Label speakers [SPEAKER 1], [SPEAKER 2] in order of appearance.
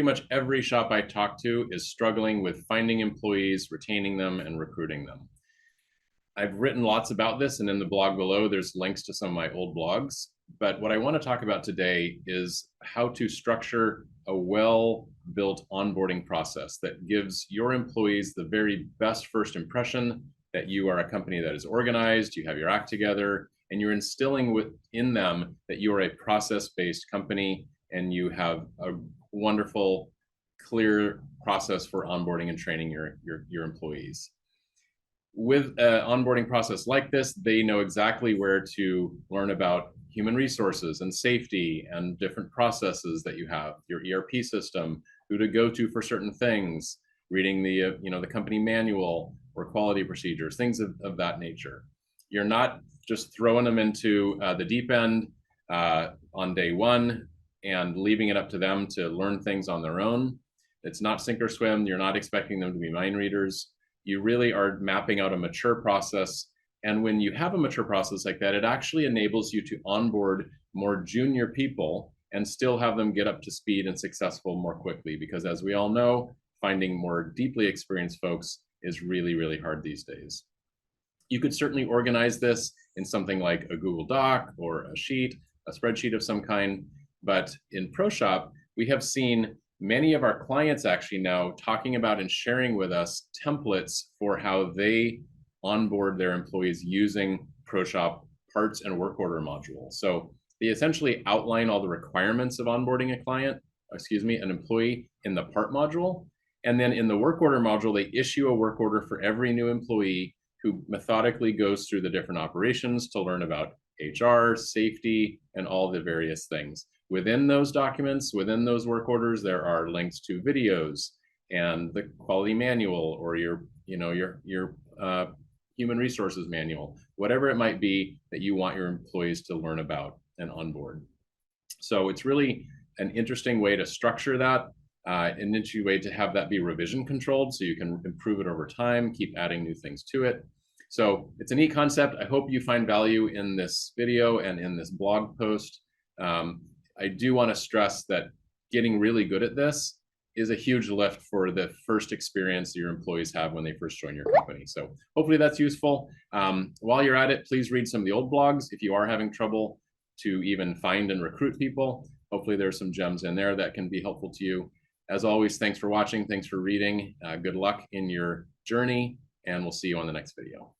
[SPEAKER 1] pretty much every shop I talk to is struggling with finding employees, retaining them, and recruiting them. I've written lots about this, and in the blog below, there's links to some of my old blogs. But what I want to talk about today is how to structure a well-built onboarding process that gives your employees the very best first impression that you are a company that is organized, you have your act together, and you're instilling within them that you are a process-based company and you have a wonderful, clear process for onboarding and training your employees. With an onboarding process like this, they know exactly where to learn about human resources and safety and different processes that you have, your ERP system, who to go to for certain things, reading the the company manual or quality procedures, things of that nature. You're not just throwing them into the deep end on day one and leaving it up to them to learn things on their own. It's not sink or swim. You're not expecting them to be mind readers. You really are mapping out a mature process. And when you have a mature process like that, it actually enables you to onboard more junior people and still have them get up to speed and successful more quickly. Because as we all know, finding more deeply experienced folks is really, really hard these days. You could certainly organize this in something like a Google Doc or a sheet, a spreadsheet of some kind. But in ProShop, we have seen many of our clients actually now talking about and sharing with us templates for how they onboard their employees using ProShop parts and work order modules. So they essentially outline all the requirements of onboarding an employee in the part module. And then in the work order module, they issue a work order for every new employee who methodically goes through the different operations to learn about HR, safety, and all the various things. Within those documents, within those work orders, there are links to videos and the quality manual or your human resources manual, whatever it might be that you want your employees to learn about and onboard. So it's really an interesting way to structure that, an interesting way to have that be revision controlled so you can improve it over time, keep adding new things to it. So it's a neat concept. I hope you find value in this video and in this blog post. I do want to stress that getting really good at this is a huge lift for the first experience your employees have when they first join your company. So hopefully that's useful. While you're at it, please read some of the old blogs if you are having trouble to even find and recruit people. Hopefully there's some gems in there that can be helpful to you. As always, thanks for watching. Thanks for reading. Good luck in your journey, and we'll see you on the next video.